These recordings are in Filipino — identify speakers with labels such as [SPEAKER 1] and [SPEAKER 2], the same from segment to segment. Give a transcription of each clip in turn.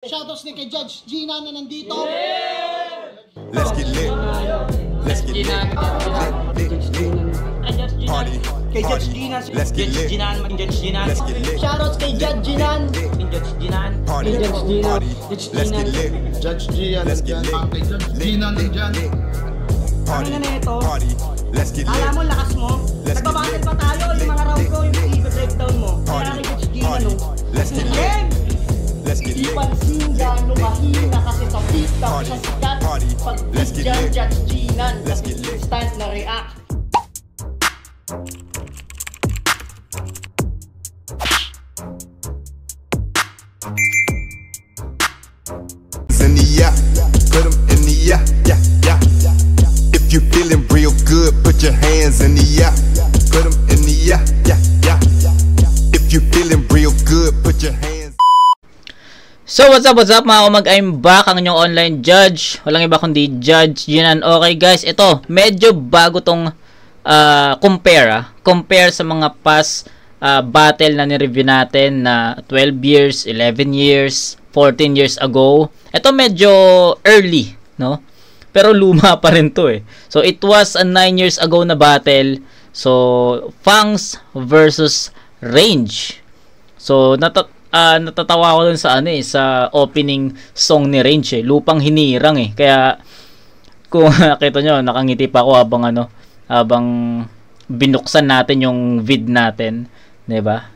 [SPEAKER 1] Shoutouts ni kay Judge Gina na nandito.
[SPEAKER 2] Let's get lit. Let's get lit. Party.
[SPEAKER 3] Kay Judge Gina.
[SPEAKER 2] Let's get lit. Let's get lit.
[SPEAKER 1] Shoutouts kay Judge Gina.
[SPEAKER 2] Party. Party. Let's get lit.
[SPEAKER 4] Judge Gina.
[SPEAKER 2] Let's get lit.
[SPEAKER 4] Kay Judge Gina nandyan.
[SPEAKER 2] Party. Party. Let's get lit.
[SPEAKER 3] Alam mo, lakas mo. Nagbabattle pa tayo. Yung mga round ko, yung i-breakdown mo. Kaya kay Judge Gina, no?
[SPEAKER 2] Let's get lit. Let's get
[SPEAKER 1] Di
[SPEAKER 2] lit.
[SPEAKER 1] pansin gano'ng mahina kasi sa TikTok siya sikat. Pag
[SPEAKER 2] Let's get
[SPEAKER 1] dyan,
[SPEAKER 2] lit.
[SPEAKER 1] Judge Gina.
[SPEAKER 2] Let's get lit.
[SPEAKER 1] Instant na react.
[SPEAKER 2] In the yeah, put 'em in the yeah, yeah, yeah. If you feeling real good, put your hands in the yeah, put 'em in the yeah, yeah, yeah. If you feeling real good, put your hands.
[SPEAKER 5] So what's up mga kumag, I'm back, ang inyong online judge. Walang iba kundi Judge Ginan. Okay guys, ito medyo bago tong compare sa mga past battle na ni-review natin na 12 years, 11 years, 14 years ago. Ito medyo early, no? Pero luma pa rin to eh. So it was a 9 years ago na battle. So Fangs versus Range. So natatawa ko dun sa sa opening song ni Range eh. Lupang hinirang eh. Kaya kung nakita nyo, nakangiti pa ako habang binuksan natin yung vid natin, 'di ba?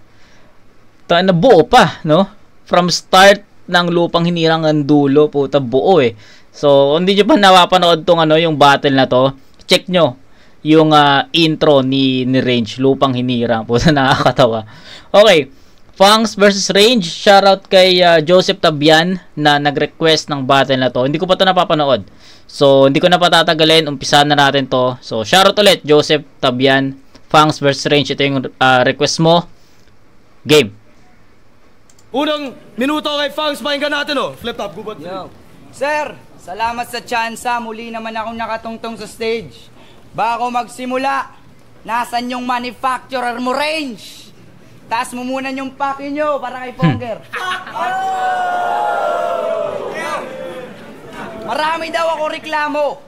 [SPEAKER 5] Nabuo pa, no? From start ng lupang hinirang ang dulo, puta buo eh. So, hindi nyo pa napapanood tong yung battle na to, check nyo yung intro ni Range, lupang hinirang, puta nakakatawa. Okay, Fangs versus Range. Shoutout kay Joseph Tabian na nag-request ng battle na to. Hindi ko pa ito napapanood. So, hindi ko na patatagalin. Umpisahan na natin to. So, shoutout ulit, Joseph Tabian. Fangs versus Range. Ito yung request mo. Game.
[SPEAKER 6] Unang minuto kay Fangs, pakinggan natin Flip top, gubat.
[SPEAKER 3] Yo. Sir, salamat sa tsansa. Muli naman akong nakatungtong sa stage. Bago magsimula, nasan yung manufacturer mo, Range? Taas mo muna yung paki nyo para kay Fonger. Marami daw ako reklamo.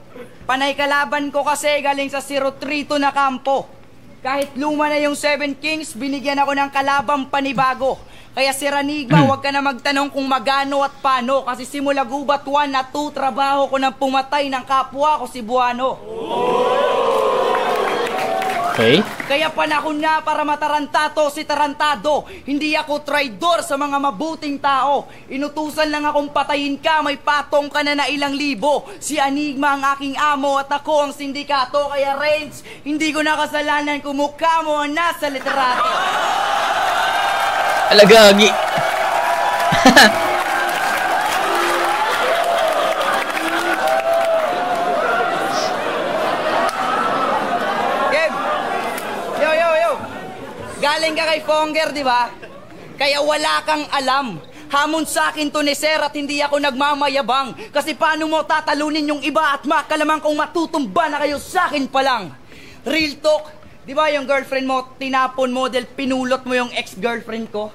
[SPEAKER 3] Panay kalaban ko kasi galing sa 0-3 na kampo. Kahit luma na yung 7 Kings, binigyan ako ng kalabang panibago. Kaya si Ranigma, huwag ka na magtanong kung magano at paano. Kasi simula gubat 1 at 2, trabaho ko nang pumatay ng kapwa ko si Buano.
[SPEAKER 5] Okay.
[SPEAKER 3] Kaya panahon na para matarantato si Tarantado. Hindi ako traidor sa mga mabuting tao. Inutusan lang akong patayin ka, may patong ka na ilang libo. Si Enigma ang aking amo at ako ang sindikato. Kaya Range, hindi ko nakasalanan kung mukha mo ang nasa literato.
[SPEAKER 5] Alagagi.
[SPEAKER 3] Galing ka kay Fonger, di ba? Kaya wala kang alam. Hamon sa akin to ni Sir at hindi ako nagmamayabang. Kasi paano mo tatalunin yung iba at makalamang kung matutumba na kayo sa akin pa lang. Real talk, di ba yung girlfriend mo, tinapon mo dahil pinulot mo yung ex-girlfriend ko?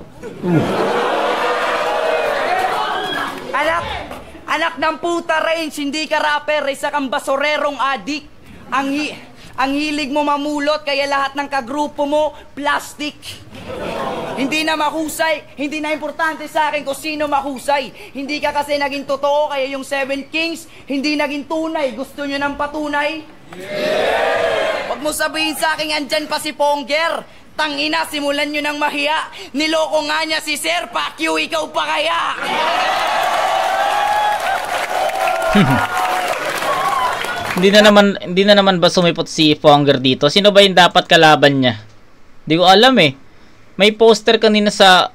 [SPEAKER 3] Anak ng puta, Range, hindi ka rapper, isa kang basurerong adik. Ang hilig mo mamulot, kaya lahat ng kagrupo mo, plastic. Hindi na mahusay, hindi na importante sa akin kung sino mahusay. Hindi ka kasi naging totoo, kaya yung 7 Kings, hindi naging tunay. Gusto nyo ng patunay? Yeah! Huwag mo sabihin sa akin, andyan pa si Ponger. Tangina, simulan nyo ng mahiya. Niloko nga niya si Sir, Pacquiao, ikaw pa kaya?
[SPEAKER 5] Hindi na naman ba sumipot si Fonger dito? Sino ba yung dapat kalaban niya? Hindi ko alam eh. May poster kanina sa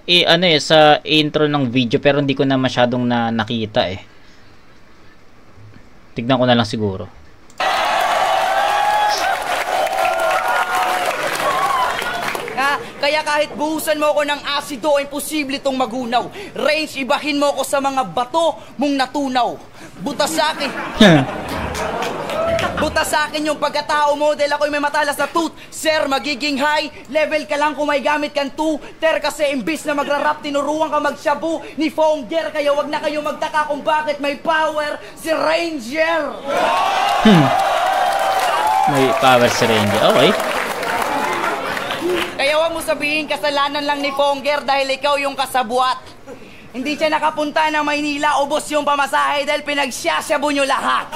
[SPEAKER 5] sa intro ng video pero hindi ko na masyadong nakita eh. Tignan ko na lang siguro.
[SPEAKER 3] Kaya kahit buhusan mo ako ng asido, imposible itong magunaw. Range, ibahin mo ako sa mga bato mong natunaw. Butas sa akin. Buta sa akin yung pagkatao mo dahil ako'y may matalas na tooth. Sir, magiging high level ka lang kung may gamit kang tutor. Kasi imbis na magra-rap, tinuruan ka magshabu ni Fonger. Kaya wag na kayo magtaka kung bakit may power si Ranger.
[SPEAKER 5] May power si Ranger. Okay.
[SPEAKER 3] Kaya wag mo sabihin kasalanan lang ni Fonger dahil ikaw yung kasabwat. Hindi siya nakapunta ng Maynila, ubos yung pamasahe dahil pinagsyasyabo nyo lahat.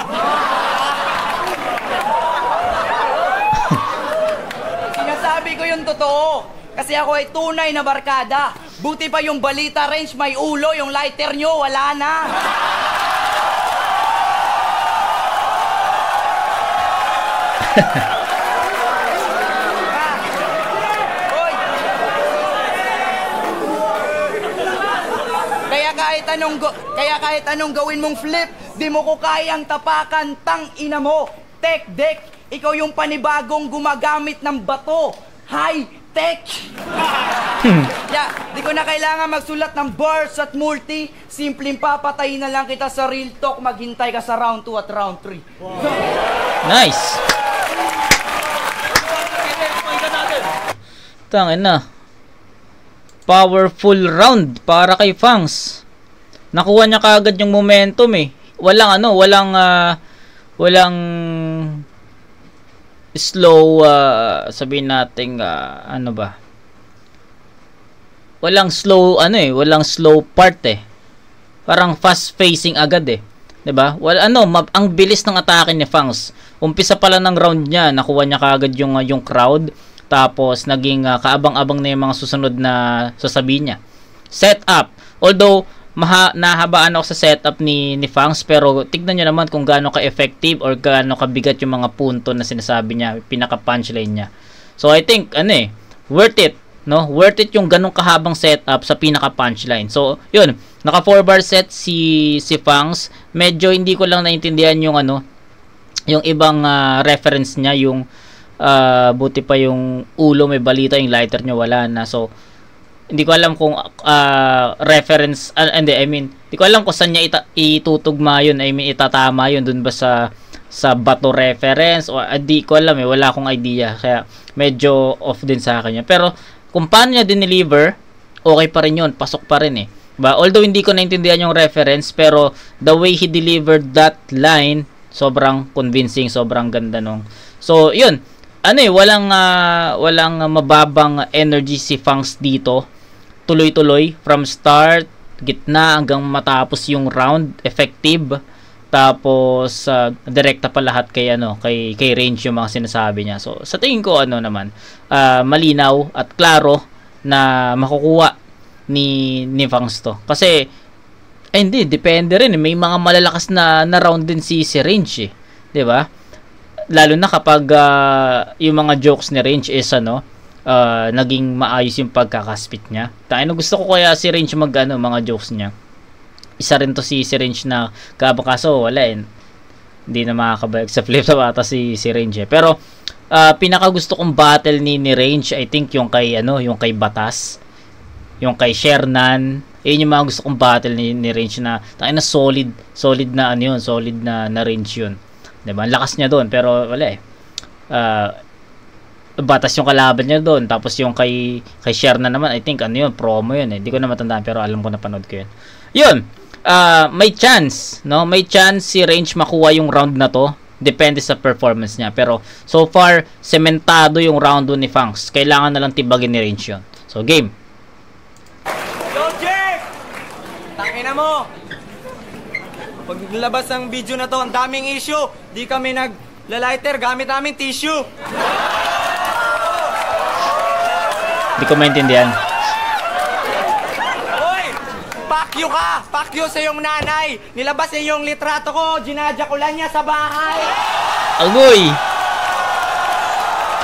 [SPEAKER 3] Sinasabi ko yung totoo. Kasi ako ay tunay na barkada. Buti pa yung balita range may ulo, yung lighter nyo wala na. Kaya kahit anong gawin mong flip, di mo ko kayang tapakan, tang ina mo. Tech deck, ikaw yung panibagong gumagamit ng bato. High tech. Di ko na kailangan magsulat ng bars at multi. Simpleng papatayin na lang kita sa real talk. Maghintay ka sa round 2 at round 3.
[SPEAKER 5] Nice. Tangin na. Powerful round para kay Fangs. Nakuha niya kaagad yung momentum eh. Walang slow, sabihin natin, walang slow part eh. Parang fast facing agad eh. 'Di ba? Ang bilis ng atake ni Fangs. Umpisa pa lang ng round niya, nakuha niya kaagad yung crowd. Tapos naging kaabang-abang na yung mga susunod na sasabihin niya. Setup. Although nahabaan ako sa setup ni Fangs, pero tignan nyo naman kung gaano ka-effective or gaano kabigat yung mga punto na sinasabi niya, pinaka-punchline niya. So I think worth it, no? Worth it yung ganong kahabang setup sa pinaka-punchline. So yun, naka 4-bar set si Fangs. Medyo hindi ko lang naintindihan yung yung ibang reference niya, yung buti pa yung ulo may balita, yung lighter niya wala na. So hindi ko alam kung reference, hindi ko alam kung saan niya itutugma yun, itatama yun dun ba sa bato reference, o di ko alam wala akong idea, kaya medyo off din sa akin yun. Pero kung paano niya dineliver, okay pa rin yun, pasok pa rin diba? Although hindi ko naintindihan yung reference, pero the way he delivered that line, sobrang convincing, sobrang ganda nung. So yun, walang mababang energy si Fangs dito. Tuloy-tuloy from start, gitna hanggang matapos yung round, effective. Tapos direkta pa lahat kay Range yung mga sinasabi niya. So sa tingin ko malinaw at klaro na makukuha ni Fangs to. Kasi hindi, depende rin may mga malalakas na round din si Range 'di ba? Lalo na kapag yung mga jokes ni Range is naging maayos yung pagkakaspit niya. Gusto ko kaya si Range mga jokes niya. Isa rin to si Range na kaso wala hindi na makakabayag sa flip sa bata si Range Pero pinaka gusto kong battle ni Range, I think yung kay Batas, yung kay Shernan. Yun yung mga gusto kong battle ni Range na solid na solid na range yun. Diba? Ang lakas niya doon, pero wala Batas yung kalaban niya doon. Tapos yung kay Sherna naman, I think promo yun Hindi ko na matandaan, pero alam ko, napanood ko yun. Yun, may chance, no? May chance si Range makuha yung round na to. Depende sa performance niya. Pero so far, sementado yung round 2 ni Fangs. Kailangan na lang tibagin ni Range yun. So game.
[SPEAKER 6] Yo, Jake! Tangina mo! Paglabas ng video na to, ang daming issue. Di kami nag-lighter, gamit namin tissue.
[SPEAKER 5] Di ko maintindihan.
[SPEAKER 6] Hoy! Fuck you ka! Fuck you sa iyong nanay! Nilabas niya yung litrato ko, ginadya ko lang niya sa bahay!
[SPEAKER 5] Agoy!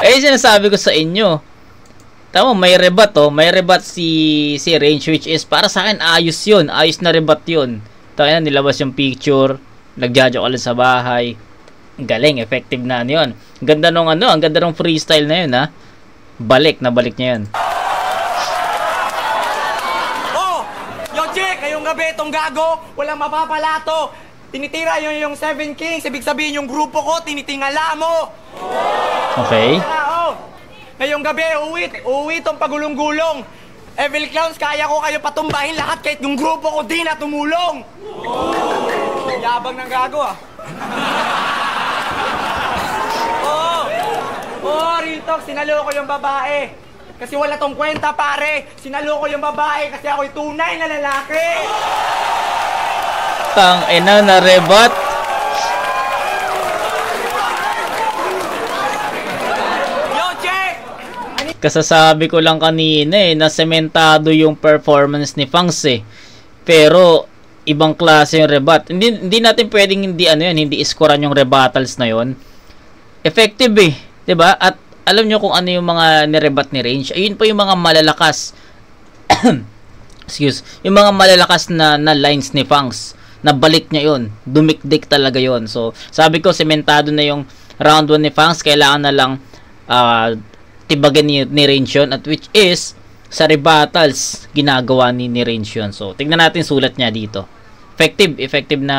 [SPEAKER 5] Sinasabi ko sa inyo. Tama, may rebat may rebat si Range, which is para sa akin ayos yun. Ayos na rebat yun. Tayo nilabas yung picture, nagjajo ka lang sa bahay. Galing, effective na yun. Ganda nung ang ganda nung freestyle na yun Balik niya yun.
[SPEAKER 6] Oh! Yo, Jake, ngayong gabi itong gago, walang mapapalato. Tinitira yung 7 Kings. Ibig sabihin yung grupo ko, tinitingala mo.
[SPEAKER 5] Okay.
[SPEAKER 6] Ngayong gabi, uuwi tong pagulong-gulong. Evil Clowns, kaya ko kayo patumbahin lahat kahit yung grupo ko di na tumulong. Yabang ng gago ah. Real talk, sinalo ko yung babae. Kasi wala tong kwenta pare. Sinalo ko yung babae kasi ako'y tunay na lalaki.
[SPEAKER 5] Tangina na rebat. Kasasabi ko lang kanina na sementado yung performance ni Fangs eh. Pero ibang klase yung rebat. Hindi natin pwedeng hindi iskoran yung rebuttals na yon. Effective eh, 'di ba? At alam nyo kung ano yung mga nirebat ni Range. Ayun po yung mga malalakas. Yung mga malalakas na lines ni Fangs. Nabalik niya yon. Dumikdik talaga yon. So, sabi ko sementado na yung round 1 ni Fangs, kailangan na lang tibagan ni Range yun, at which is sa rebuttals ginagawa ni Range yun. So tignan natin sulat niya dito. Effective na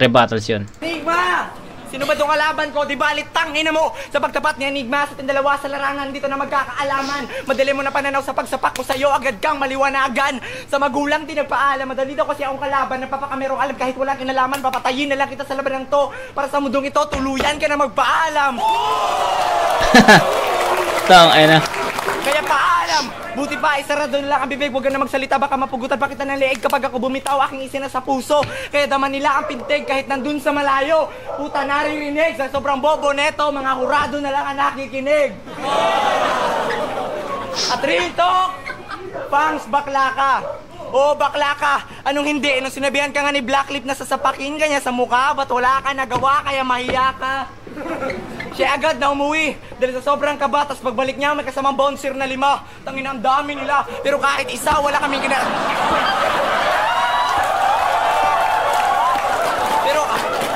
[SPEAKER 5] rebuttals yun.
[SPEAKER 6] Enigma! Sino ba itong kalaban ko? Di balit tangina mo sa pagtapat ni Enigma sa dalawa sa larangan dito na magkakaalaman. Madali mo na pananaw sa pagsapak ko sa iyo, agad kang maliwanagan. Sa magulang di nagpaalam, madali daw kasi akong kalaban. Napapakamerong alam kahit walang kinalaman, papatayin na lang kita sa laban ng to. Para sa mundong ito, tuluyan ka na magpaalam.
[SPEAKER 5] Tangina.
[SPEAKER 6] Kaya paalam! Buti pa, isarado na lang ang bibig. Huwag ka na magsalita, baka mapugutan pa kita ng leeg kapag ako bumitaw, aking isina sa puso. Kaya daman nila ang pintig kahit nandun sa malayo. Puta, naririnig sa sobrang bobo neto, mga hurado na lang ang nakikinig. At real talk, Fangs, bakla ka. Oo, bakla ka. Anong hindi? Nung sinabihan ka nga ni Blacklip na sasapakin ka niya sa mukha, ba't wala ka nagawa kaya mahiya ka? Siya agad na umuwi dahil sa sobrang kaba, tas pagbalik niya may kasamang bouncer na 5. Tangina, ang dami nila. Pero kahit isa, wala kaming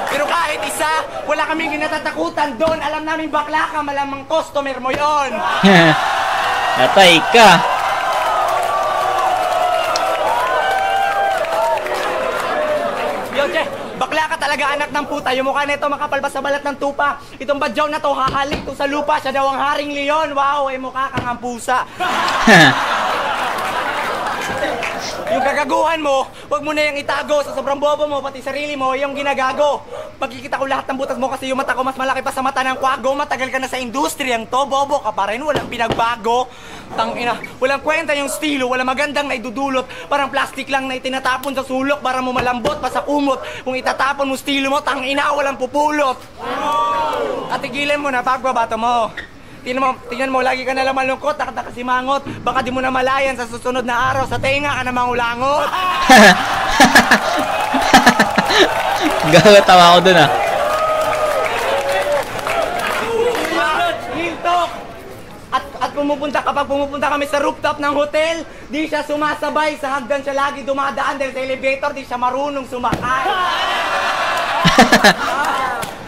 [SPEAKER 6] Pero kahit isa, wala kaming kinatatakutan doon. Alam namin bakla ka, malamang customer mo yon.
[SPEAKER 5] Natay ka.
[SPEAKER 6] Yo, che, bakla ka talaga, anak ng puta. Yung mukha nito makapal ba sa balat ng tupa? Itong badyaw na to, hahalik to sa lupa. Siya daw ang haring leon. Wow, mukha kang ang pusa. Yung kagaguhan mo, wag mo na yung itago. Sa sobrang bobo mo, pati sarili mo, yung ginagago. Magkikita ko lahat ng butas mo kasi yung mata ko mas malaki pa sa mata ng kwago. Matagal ka na sa industriyang to, bobo ka pa rin, walang pinagbago. Tangina, walang kwenta yung estilo, walang magandang naidudulot. Parang plastic lang na itinatapon sa sulok para mo malambot pa sa kumot. Kung itatapon mo estilo mo, tangina, walang pupulot. At tigilan mo na pagbabato mo. Tingnan mo, lagi ka nalang malungkot, nakasimangot. Baka di mo na malayan sa susunod na araw, sa tenga ka na mangulangot.
[SPEAKER 5] Gagatawa ako dun ah.
[SPEAKER 6] Hiltok! At kapag pumupunta kami sa rooftop ng hotel, di siya sumasabay sa hagdan, siya lagi dumadaan dahil sa elevator, di siya marunong sumakay.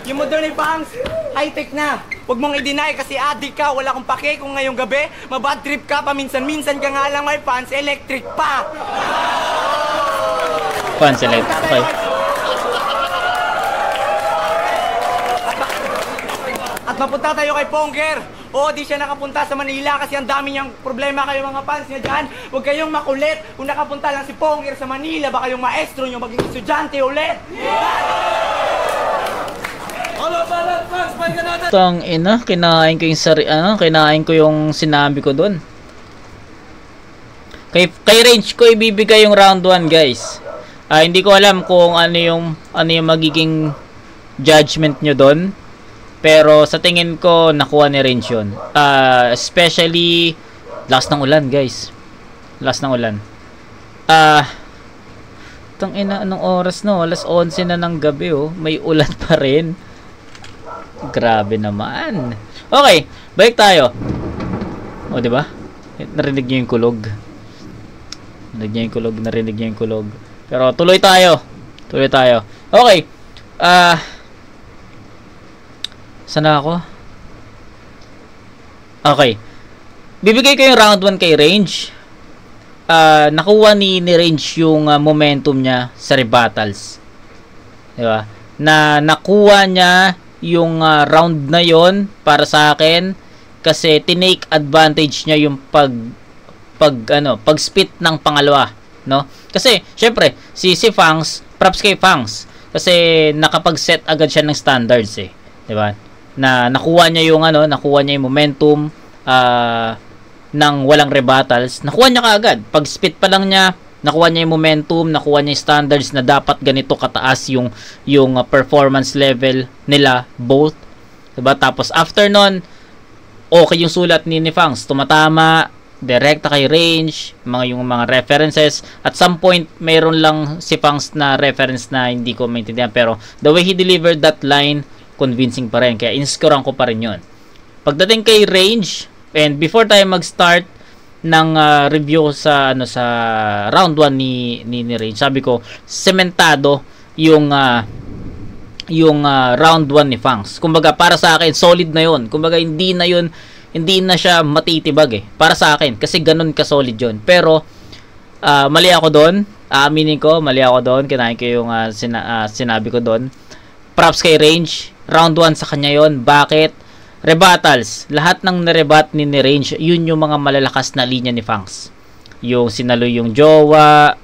[SPEAKER 6] Yung motor ni Fangs, high-tech na. Huwag mong i-deny kasi addict ka. Wala akong pake kung ngayong gabi mabad trip ka. Paminsan-minsan ka nga lang may fans electric pa.
[SPEAKER 5] Fans electric pa.
[SPEAKER 6] At mapunta tayo kay Ponger. Oo, di siya nakapunta sa Manila kasi ang dami niyang problema kayo mga fans niya dyan. Huwag kayong makulit. Kung nakapunta lang si Ponger sa Manila, baka yung maestro niyo maging estudyante ulit.
[SPEAKER 5] Tangina, kinain ko yung kinain ko yung sinabi ko doon. Kay Range ko ibibigay yung round 1, guys. Hindi ko alam kung ano yung magiging judgment nyo doon. Pero sa tingin ko nakuha ni Range yun. Especially last ng ulan, guys. Last ng ulan. Tangina, anong oras no? Alas 11 na ng gabi oh. May ulan pa rin. Grabe naman. Okay, balik tayo. O, di ba? Narinig niyo yung kulog. Narinig niyo yung kulog. Pero tuloy tayo. Okay. Saan na ako? Okay. Bibigay ko yung round 1 kay Range. Nakuha ni Range yung momentum niya sa rebuttals. Di ba? Na nakuha niya yung round na yon para sa akin kasi tinake advantage niya yung pag-spit ng pangalawa, no? Kasi syempre si Fangs, props kay Fangs kasi nakapag-set agad siya ng standards eh, 'di ba? Na nakuha niya yung momentum ng walang rebuttals. Nakuha niya kaagad. Pag-spit pa lang niya, nakuha niya yung momentum, nakuha niya yung standards na dapat ganito kataas yung performance level nila both. 'Di ba? Tapos after nun, okay yung sulat ni Fangs, tumatama, direkta kay range, yung mga references. At some point, mayroon lang si Fangs na reference na hindi ko maintindihan. Pero the way he delivered that line, convincing pa rin. Kaya inscorean ko pa rin yun. Pagdating kay range, and before tayo mag-start ng review sa round 1 ni range, sabi ko, sementado yung round 1 ni Fangs. Kumbaga para sa akin solid na yun. Kumbaga hindi na siya matitibag para sa akin kasi ganun ka solid yun. Pero mali ako doon. Aaminin ko, mali ako doon. Kinain ko yung sinabi ko doon. Props kay range. Round 1 sa kanya yun. Bakit? Rebuttals. Lahat ng narebat ni range, yun yung mga malalakas na linya ni Fangs. Yung sinaloy yung jowa.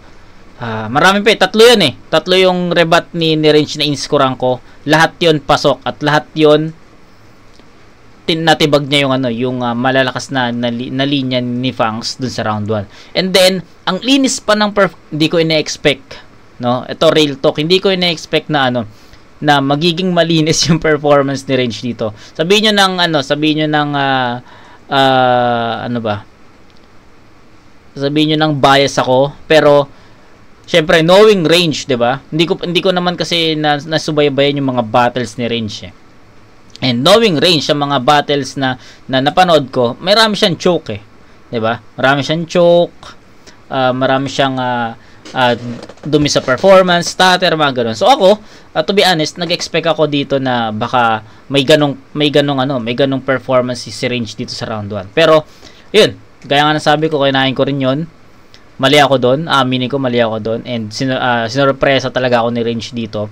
[SPEAKER 5] Marami pa tatlo yun tatlo yung rebat ni range na inscorean ko. Lahat yun pasok at lahat yun natibag niya yung malalakas na linya ni Fangs dun sa round 1. And then ang linis pa ng hindi ko ina-expect, no? Ito real talk, hindi ko ina-expect na na magiging malinis yung performance ni range dito. Sabihin niyo ng bias ako, pero syempre, knowing range, 'di ba? Hindi ko naman kasi nasubaybayan yung mga battles ni range And knowing range sa mga battles na napanood ko, marami siyang choke 'di ba? Marami siyang choke, marami siyang dumi sa performance, stutter, mga ganun. So ako, to be honest, nag-expect ako dito na baka may ganong performance si range dito sa round 1. Pero, yun, gaya nga nasabi ko, kinain ko rin yun. Mali ako doon, aminin ko, mali ako doon. And sinurpresa talaga ako ni range dito.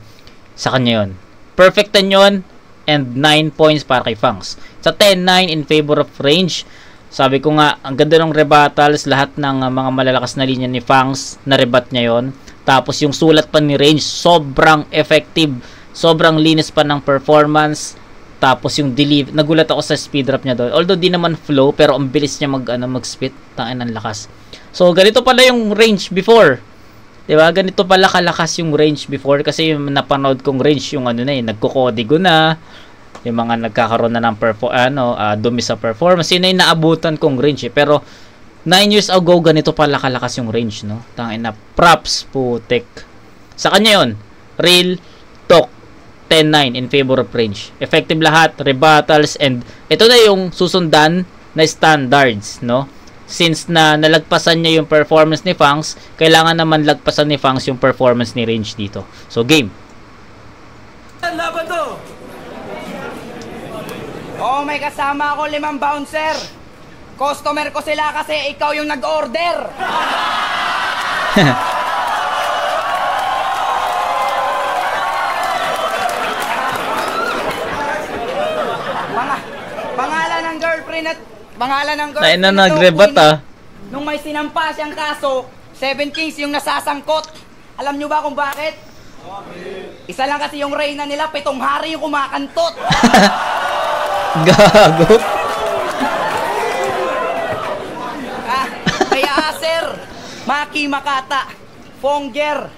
[SPEAKER 5] Sa kanya yun. Perfect 10 yun, and 9 points para kay Fangs. Sa 10-9 in favor of range. Sabi ko nga, ang ganda ng rebuttals, lahat ng mga malalakas na linya ni Fangs, na-rebat niya yon. Tapos yung sulat pa ni range, sobrang effective, sobrang linis pa ng performance. Tapos yung deliver, nagulat ako sa speed drop niya doon. Although di naman flow, pero ang bilis niya mag-spit, tangin ng lakas. So ganito pala yung range before. 'Di ba? Ganito pala kalakas yung range before kasi yung napanood kong range yung nagko-kodigo na. Yung mga nagkakaroon na ng dumi sa performance. Yun yung naabutan kong range Pero 9 years ago, ganito pala kalakas yung range, no? Tangin na, props, putik. Sa kanya yun, real talk, 10-9 in favor of range. Effective lahat, rebuttals, and ito na yung susundan na standards, no? Since na nalagpasan niya yung performance ni Fangs, kailangan naman lagpasan ni Fangs yung performance ni range dito. So, game.
[SPEAKER 6] Laban to!
[SPEAKER 3] Oh, may kasama ako 5 bouncer. Customer ko sila kasi ikaw yung nag-order. Pangalan ng girlfriend
[SPEAKER 5] Ay na nagrebat
[SPEAKER 3] Nung may sinampa siyang kaso, 7 kings yung nasasangkot. Alam nyo ba kung bakit? Isa lang kasi yung reyna nila, 7 hari yung kumakantot.
[SPEAKER 5] Gago.
[SPEAKER 3] Kaya Acer, Maki Makata, Fonger,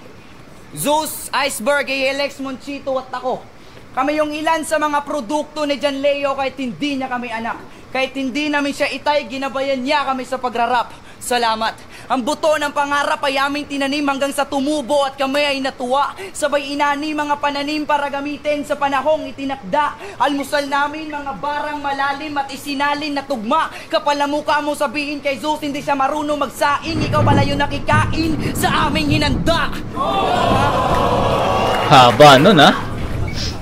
[SPEAKER 3] Zeus, Iceberg, ALX, Monchito at ako. Kami yung ilan sa mga produkto ni John Leo kahit hindi niya kami anak. Kahit hindi namin siya itay, ginabayan niya kami sa pagrarap. Salamat. Ang buto ng pangarap ay aming tinanim hanggang sa tumubo at kami ay natuwa. Sabay inani mga pananim para gamitin sa panahong itinakda. Almusal namin mga barang malalim at isinalin na tugma. Kapal na mukha mo sabihin kay Zeus hindi siya marunong magsaing. Ikaw pala yung nakikain sa aming hinanda.
[SPEAKER 5] Haba nun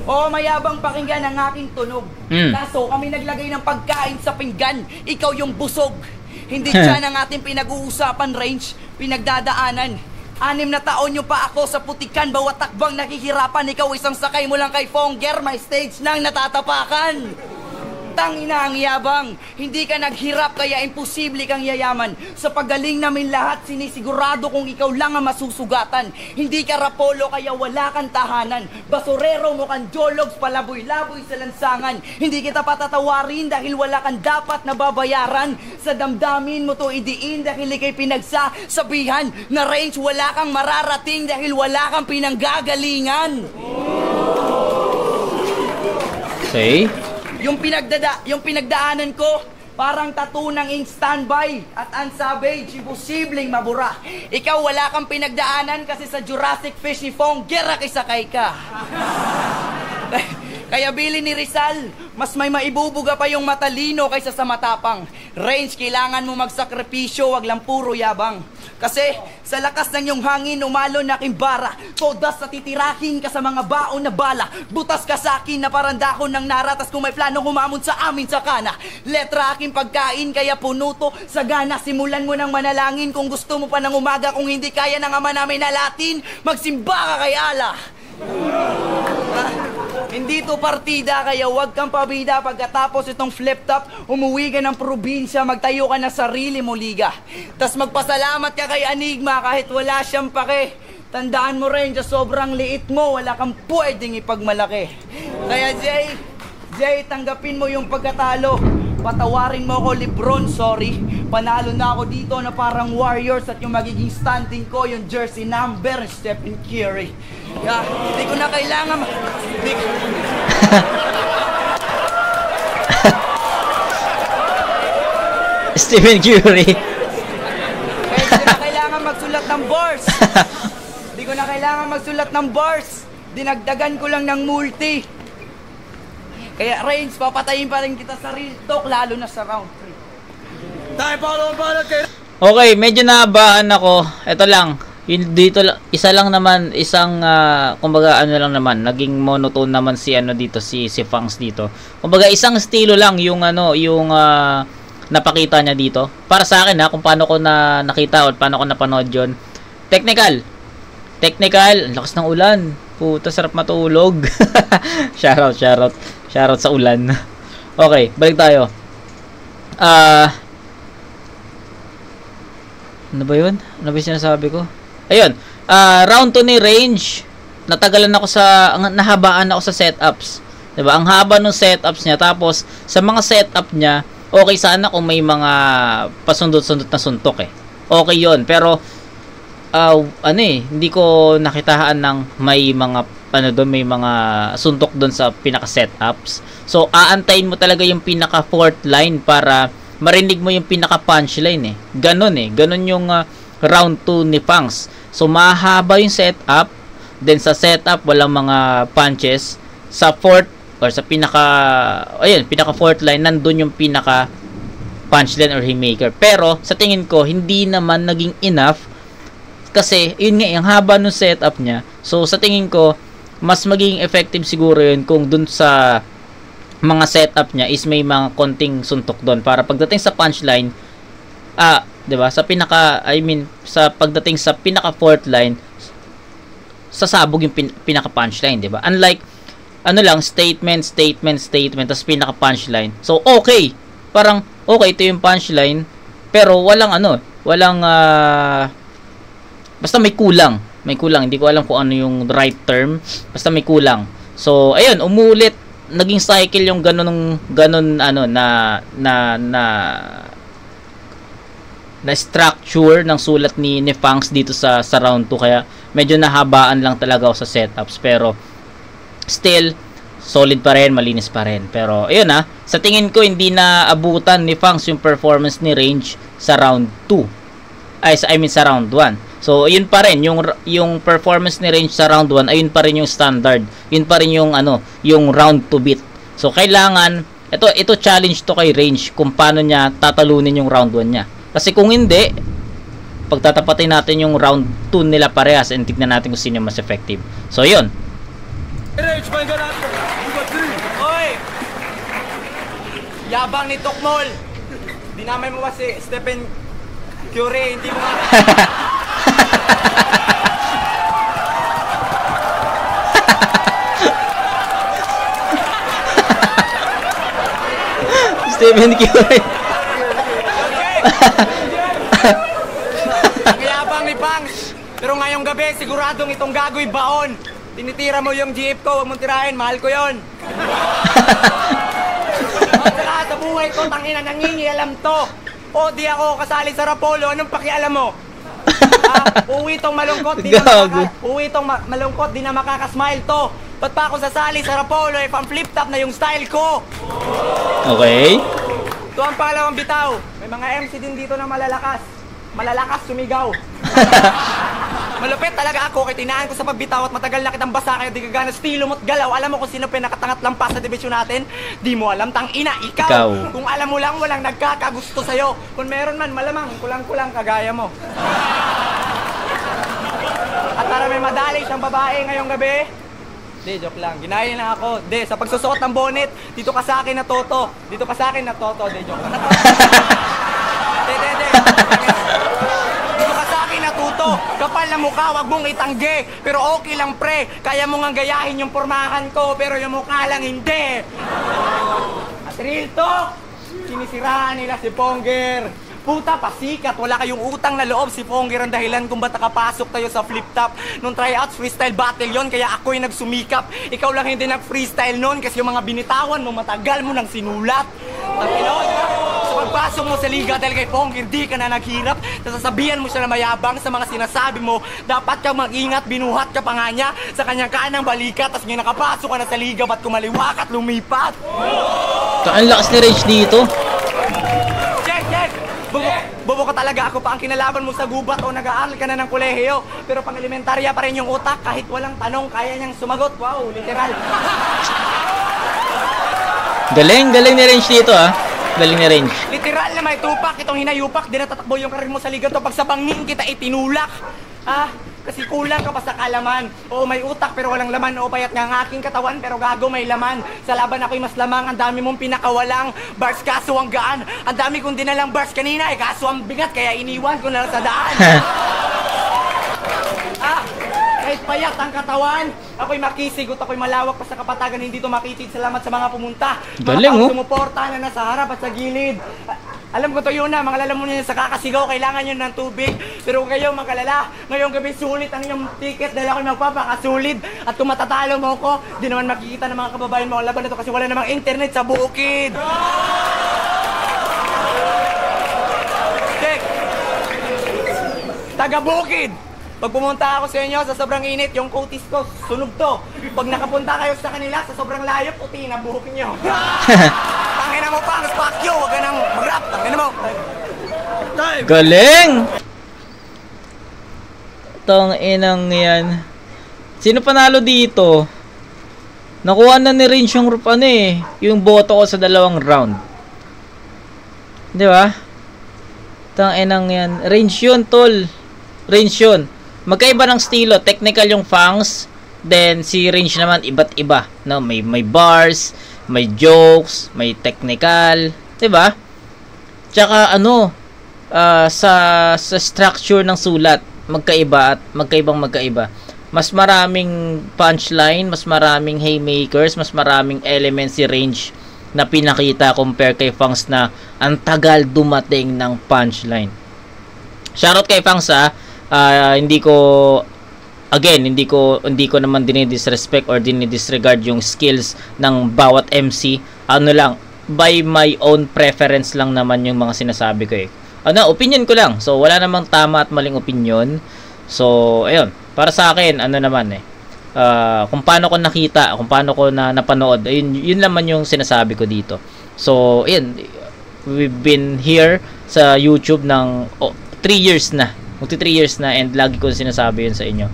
[SPEAKER 3] Oo, mayabang pakinggan ang aking tunog. Kaso kami naglagay ng pagkain sa pinggan. Ikaw yung busog. Hindi dyan ang ating pinag-uusapan range, pinagdadaanan. 6 na taon nyo pa ako sa putikan, bawat takbang nakihirapan, ikaw isang sakay mo lang kay Fonger, may stage nang natatapakan. Tangina ang yabang, hindi ka naghirap kaya imposible kang yayaman. Sa pagaling namin lahat, sinisigurado kung ikaw lang ang masusugatan. Hindi ka rapolo kaya wala kang tahanan. Basurero mo kang jologs, palaboy-laboy sa lansangan. Hindi kita patatawarin dahil wala kang dapat na babayaran. Sa damdamin mo to idiin dahil ikay pinagsasabihan. Na range wala kang mararating dahil wala kang pinanggagalingan.
[SPEAKER 5] Okay.
[SPEAKER 3] Yung pinagdaanan ko, parang tattoo ng ink standby at unsavage, imposibleng mabura. Ikaw wala kang pinagdaanan kasi sa Jurassic Fish ni Fonger kisakay ka. Kaya bili ni Rizal, mas may maibubuga pa yung matalino kaysa sa matapang. Range, kailangan mo magsakripisyo, wag lang puro yabang. Kasi sa lakas ng iyong hangin, umalo na aking bara. Todas sa titirahin ka sa mga baon na bala. Butas ka sa akin na parang dahon ng naratas. Kung may plano humamon sa amin sa kana. Letra aking pagkain, kaya punuto sa gana. Simulan mo ng manalangin kung gusto mo pa ng umaga. Kung hindi kaya ng ama namin na Latin, magsimba ka kay Allah. Hindi to partida, kaya wag kang pabida. Pagkatapos itong flip top, umuwi ka ng probinsya, magtayo ka na sarili mo liga. Tas magpasalamat ka kay Enigma kahit wala siyang pake. Tandaan mo rin, sa sobrang liit mo, wala kang pwedeng ipagmalaki. Kaya Jay, tanggapin mo yung pagkatalo. Patawarin mo ako, Lebron, sorry. Panalo na ako dito na parang Warriors at yung magiging standing ko, yung jersey number, Stephen Curry. Hindi ko na kailangan
[SPEAKER 5] Stephen Curry.
[SPEAKER 3] Hindi ko na kailangan magsulat ng bars. Hindi ko na kailangan magsulat ng bars. Dinagdagan ko lang ng multi. Kaya Range, papatayin pa rin kita sa real talk, lalo na sa round 3.
[SPEAKER 5] Okay, medyo nahabaan ako. Ito lang. Yun dito isa lang naman, isang kumbaga ano lang naman, naging monotone naman si ano dito, si Fangs dito. Kumbaga isang estilo lang yung yung napakita niya dito. Para sa akin kung paano ko na nakita o paano ko napanood 'yon. Technical, ang lakas ng ulan. Puta, sarap matulog. Shoutout sa ulan. Okay, balik tayo. Ano ba yun? Ano ba yung sinasabi ko? Ayun, round 2 ni Range. Natagalan ako nahabaan ako sa setups. 'Di ba? Ang haba ng setups niya, tapos sa mga setup niya, okay sana kung may mga pasundot-sundot na suntok Okay 'yon, pero hindi ko nakitaan ng may mga may mga suntok doon sa pinaka setups. So aantayin mo talaga yung pinaka fourth line para marinig mo yung pinaka punchline Ganon yung round 2 ni Fangs. So mahaba yung setup, then sa setup walang mga punches. Sa fourth or sa pinaka fourth line nandun yung pinaka punchline or haymaker. Pero sa tingin ko hindi naman naging enough kasi yun nga yung haba ng setup niya. So sa tingin ko mas magiging effective siguro yun kung dun sa mga setup niya is may mga konting suntok doon para pagdating sa punchline 'di ba? Sa sa pagdating sa pinaka fourth line sasabog yung pinaka punchline, 'di ba? Unlike statement tapos pinaka punchline. So okay, parang okay ito yung punchline pero walang basta may kulang. Hindi ko alam kung ano yung right term. Basta may kulang. So ayun, umulit, naging cycle yung ganun na structure ng sulat ni Fangs dito sa round 2, kaya medyo nahabaan lang talaga ako sa setups, pero still solid pa rin, malinis pa rin. Pero ayun sa tingin ko hindi na abutan ni Fangs yung performance ni Range sa round 2. Sa round 1. So ayun pa rin yung performance ni Range sa round 1, ayun pa rin yung standard. Yun pa rin yung yung round 2 beat. So kailangan ito challenge to kay Range kung paano niya tatalunin yung round 1 niya. Kasi kung hindi, pagtatapatin natin yung round 2 nila parehas and tignan natin kung sino mas effective. So yun.
[SPEAKER 6] Oy! Yabang ni Tokmol. Dinamay mo ba si Stephen Curry? Hindi mo
[SPEAKER 5] Stephen Curry.
[SPEAKER 6] Ang yabang ni Pangs. Pero ngayong gabi, siguradong itong gago'y baon. Tinitira mo yung jeep ko, huwag mong tirahin, mahal ko yon. At saka sa buhay ko, tangina, nangingialam to. O di ako kasali sa Rapolo, anong pakialam mo? Uwi tong malungkot, malungkot, di na makakasmile to. Ba't pa ako sasali sa Rapolo if ang flip top na yung style ko?
[SPEAKER 5] Okay.
[SPEAKER 6] Ito ang pangalawang bitaw. May mga MC din dito na malalakas. Malalakas sumigaw. Malupit talaga ako kay tinaan ko sa pagbitaw at matagal na kitang basa kaya di kagana estilo mo't galaw. Alam mo kung sino pinakatangat lampas sa dibisyon natin? Di mo alam, tang ina, ikaw. Kung alam mo lang, walang nagkakagusto sa'yo. Kung meron man, malamang, kulang-kulang kagaya mo. At para may madali siyang babae ngayong gabi, di, joke lang. Ginaya na ako. Di, sa pagsusuot ng bonnet, dito ka sa akin na toto. Dito ka sa akin na toto. Di, joke lang. Di. Dito ka sa akin na tuto. Kapal na mukha, wag mong itangge. Pero okay lang, pre. Kaya mo nga gayahin yung pormahan ko, pero yung mukha lang hindi. At real talk, sinisiraan nila si Ponger. Puta, pasikat. Wala kayong utang na loob. Si Ponger ang dahilan kung ba't nakapasok tayo sa flip top. Nung tryouts, freestyle battle yon, kaya ako'y nagsumikap. Ikaw lang hindi nag-freestyle nun kasi yung mga binitawan mo, matagal mo nang sinulat. Tapilon, sa pagpasok mo sa liga dahil kay Ponger, di ka na naghirap. Sasabihan mo siya na mayabang sa mga sinasabi mo. Dapat kang mag-ingat, binuhat ka pa nga niya sa kanyang kanang balikat. Tapos ngayon nakapasok ka na sa liga, ba't kumaliwak at lumipat?
[SPEAKER 5] Ang lakas ni Rage dito.
[SPEAKER 6] Check! Bobo ka talaga, ako pa ang kinalaban mo sa gubat o nag-aaral ka na ng kolehiyo. Pero pang elementarya pa rin yung utak, kahit walang tanong, kaya niyang sumagot. Wow, literal.
[SPEAKER 5] Galing ni Range dito Galing ni Range.
[SPEAKER 6] Literal na may tupak, itong hinayupak, di natatakbo yung karir mo sa liga to. Pag sa bangin kita itinulak. Kasi kulang ka pa sa kalaman. Oo, may utak pero walang laman. Oo, payat nga ang aking katawan pero gago may laman. Sa laban ako'y mas lamang. Ang dami mong pinakawalang bars kaso ang gaan. Ang dami kong dinalang bars kanina kaso ang bigat kaya iniwan ko na lang sa daan. Kahit payat ang katawan, ako'y makisigot, ako'y malawak pa sa kapatagan, hindi to makitid. Salamat sa mga pumunta.
[SPEAKER 5] Galing,
[SPEAKER 6] mga sumuporta na nasa harap at sa gilid. Alam ko to yun na, mga lalaman nyo sa kakasigaw, kailangan nyo ng tubig. Pero kung kayo magalala, ngayong gabi sulit ang inyong ticket dahil ako'y magpapakasulid. At kung matatalo mo ko, di naman makikita ng mga kababayan mo ang laban na to kasi wala namang internet sa bukid. Check! Taga-bukid! Pag pumunta ako sa inyo sa sobrang init, yung kutis ko, sunog to. Pag nakapunta kayo sa kanila sa sobrang layo, puti na buhok nyo. Tangina mo pa, fuck you, wag ka nang mag-rap, tangina mo.
[SPEAKER 5] Galing! Tong inang yan. Sino panalo dito? Nakuha na ni Range yung yung boto ko sa 2 round. Di ba? Tong inang yan. Range yun, tol. Range yun. Magkaiba ng estilo, technical yung Fangs, then si Range naman iba't iba, no? May bars, may jokes, may technical, 'di ba? Tsaka sa structure ng sulat, magkaiba at magkaiba. Mas maraming punchline, mas maraming haymakers, mas maraming elements si Range na pinakita compare kay Fangs na ang tagal dumating ng punchline. Shoutout kay Fangs hindi ko naman dinidisrespect or dinidisregard yung skills ng bawat MC. By my own preference lang naman yung mga sinasabi ko opinion ko lang. So wala namang tama at maling opinion. So ayun, para sa akin kung paano ko nakita, kung paano ko napanood, yun naman yung sinasabi ko dito. So ayun, we've been here sa YouTube ng 3 years na. Magti 3 years na and lagi ko sinasabi yun sa inyo.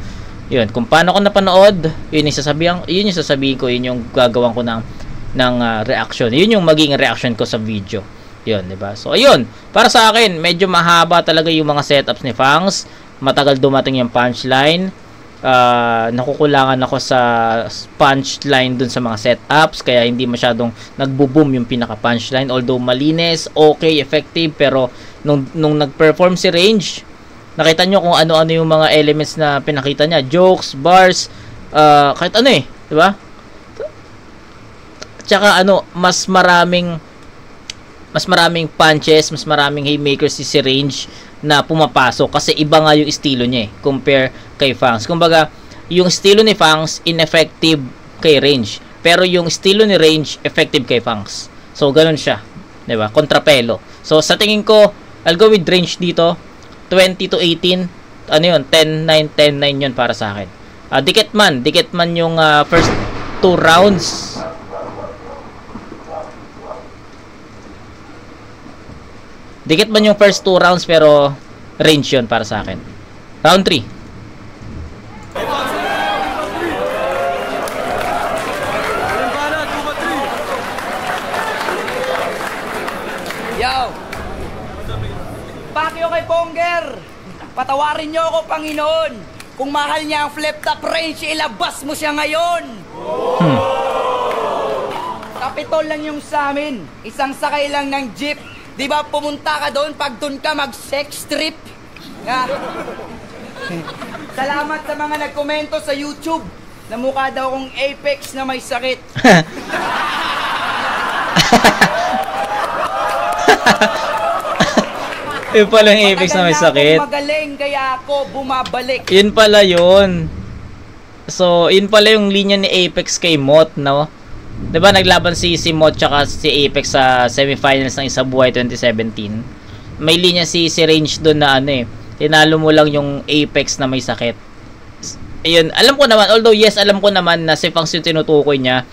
[SPEAKER 5] Yun, kung paano ko napanood, yun yung sasabihin ko, yun yung gagawin ko ng reaction. Yun yung maging reaction ko sa video. Yun, di ba? So, ayun. Para sa akin, medyo mahaba talaga yung mga setups ni Fangs. Matagal dumating yung punchline. Nakukulangan ako sa punchline dun sa mga setups. Kaya hindi masyadong nagbo-boom yung pinaka-punchline. Although malinis, okay, effective. Pero, nung nag-perform si Range, Nakita nyo kung ano-ano yung mga elements na pinakita niya. Jokes, bars, kahit ano eh. Diba? Tsaka ano, mas maraming punches, mas maraming haymakers si Range na pumapasok kasi iba nga yung estilo niya eh, compare kay Fangs. Kumbaga, yung estilo ni Fangs ineffective kay Range, pero yung estilo ni Range effective kay Fangs. So ganun siya, 'di ba? Kontrapelo. So sa tingin ko, I'll go with Range dito. 20 to 18. Ano 'yun? 10-9, 10-9 'yun para sa akin. Dikit man yung first 2 rounds. Dikit man yung first 2 rounds pero Range yun para sa akin. Round 3.
[SPEAKER 3] Yo! Pakyo kay Ponger! Patawarin niyo ako, Panginoon! Kung mahal niya ang flip-top Range, ilabas mo siya ngayon! Kapitol lang yung sa amin. Isang sakay lang ng jeep. Di ba pumunta ka doon pag doon ka mag-sex trip? Salamat sa mga nagkomento sa YouTube na mukha daw kong Apex na may sakit.
[SPEAKER 5] Yun pala yung Apex na may sakit.
[SPEAKER 3] Magaling kaya ako bumabalik.
[SPEAKER 5] Yun pala yun. So, yun pala yung linya ni Apex kay Mot, no? Diba naglaban si Mot tsaka si Apex sa semifinals ng Isa Buhay 2017. May linya si Range doon na ano eh, tinalo mo lang yung Apex na may sakit. Ayun, alam ko naman, although yes, alam ko naman na si Fangs yung tinutukoy niya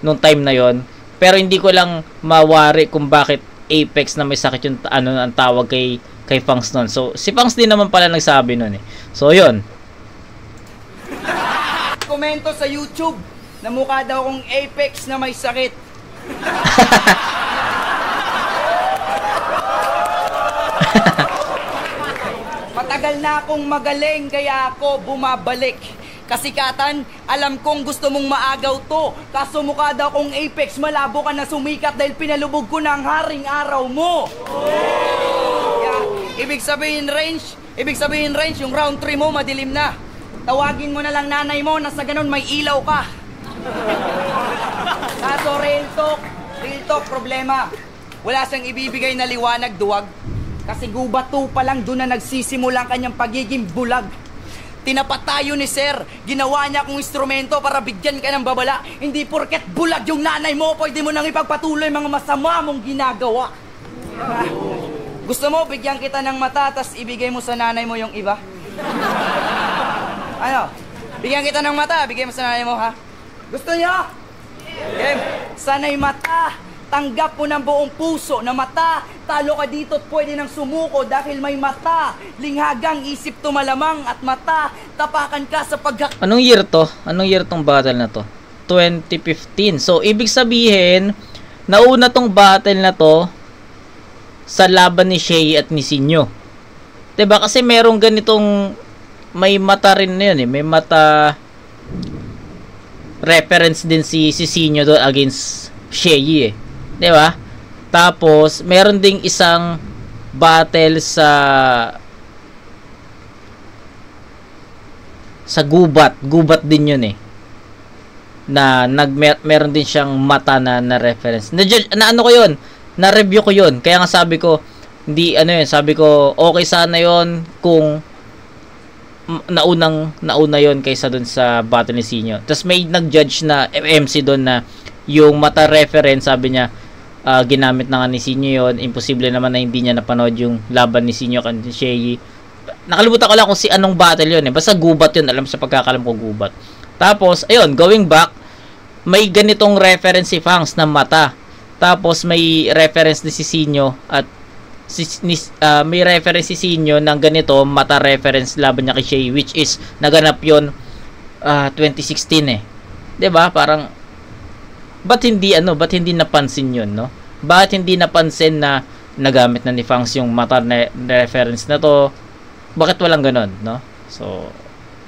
[SPEAKER 5] nung time na yon, pero hindi ko lang mawari kung bakit Apex na may sakit yung ano ang tawag kay Fangs noon. So si Fangs din naman pala nagsabi noon eh. So yun.
[SPEAKER 3] Komento sa YouTube na mukha daw kong Apex na may sakit. Matagal na akong magaling kaya ako bumabalik. Kasikatan, alam kong gusto mong maagaw to. Kaso mukha daw kong Apex, malabo ka na sumikat dahil pinalubog ko na ang haring araw mo. Yeah. Ibig sabihin range, yung round 3 mo madilim na. Tawagin mo na lang nanay mo na sa ganun may ilaw ka. Kaso real talk problema. Wala siyang ibibigay na liwanag, duwag. Kasi gubat 2 pa lang doon na nagsisimula ang kanyang pagiging bulag. Tinapat tayo ni Sir. Ginawa niya akong instrumento para bigyan ka ng babala. Hindi porket bulag yung nanay mo, pwede mo nang ipagpatuloy mga masama mong ginagawa. Gusto mo, bigyan kita ng mata, tas ibigay mo sa nanay mo yung iba? Ano? Bigyan kita ng mata, bigay mo sa nanay mo, ha? Gusto niya? Game. Sanay mata. Tanggap mo ng buong puso na mata. Talo ka dito at pwede nang sumuko dahil may mata. Linghagang isip to malamang at mata. Tapakan ka sa paghak...
[SPEAKER 5] Anong year to? Anong year tong battle na to? 2015. So, ibig sabihin, nauna tong battle na to sa laban ni Shay at ni Sinyo. Diba? Kasi merong ganitong may mata rin na yun eh. May mata reference din si Sinyo doon against Shay eh. Diba? Tapos, meron ding isang battle sa gubat. Gubat din yun eh. Na meron din siyang mata na reference. Na ano ko yun? Na-review ko yun. Kaya nga sabi ko, hindi ano yun, sabi ko, okay sana yun kung nauna yun kaysa dun sa battle ni Sinyo. Tapos may nag-judge na MC dun na yung mata reference, sabi niya, ginamit na nga ni Sinyo yun. Imposible naman na hindi niya napanood yung laban ni Sinyo kan Shay. Nakalimutan ko lang kung anong battle yun eh. Basta gubat yun. Alam sa pagkakalam ko gubat. Tapos, ayun, going back, may ganitong reference si Fangs na mata. Tapos, may reference ni si Sinyo at may reference si Sinyo ng ganito, mata reference laban niya kay Shay, which is naganap yun 2016 eh. 'Di ba? Parang ba't hindi napansin yun, no? Bakit hindi napansin na nagamit na ni Fangs yung mata reference na to? Bakit walang ganon, no? So,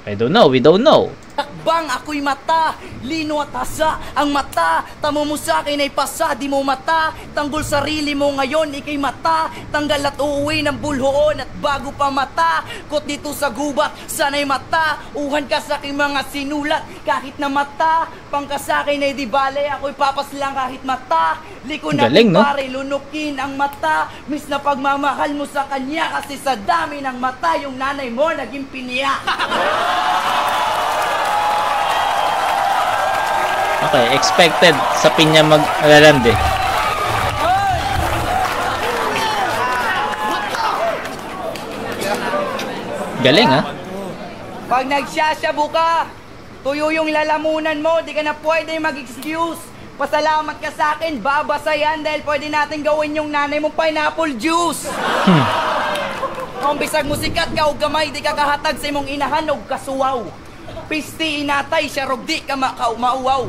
[SPEAKER 5] I don't know, we don't know.
[SPEAKER 3] Takbang ako'y mata, lino at hasa. Ang mata, tamo mo sa akin ay pasa. Di mo mata, tanggol sarili mo ngayon, ikay mata. Tanggal at uuwi ng bulhoon at bago pa mata. Kot dito sa gubat, sana'y mata. Uhan ka sa aking mga sinulat, kahit na mata. Pangka sa akin ay di bale, ako'y papas lang kahit mata. Liko na
[SPEAKER 5] Galing, no?
[SPEAKER 3] pare, lunukin ang mata. Miss na pagmamahal mo sa kanya, kasi sa dami ng mata, yung nanay mo naging piniya.
[SPEAKER 5] Okay, expected sa pinya mag-lalande. Galing, ha?
[SPEAKER 3] Pag nagsasyabu ka, tuyo yung lalamunan mo, di ka na pwede mag-excuse. Pasalamat ka sa akin, babasa yan dahil pwede natin gawin yung nanay mong pineapple juice. Kung bisag mo sikat ka o gamay, di ka kahatag sa imong inahan o kasuwaw. Pisti inatay, siya rog di ka mauwaw.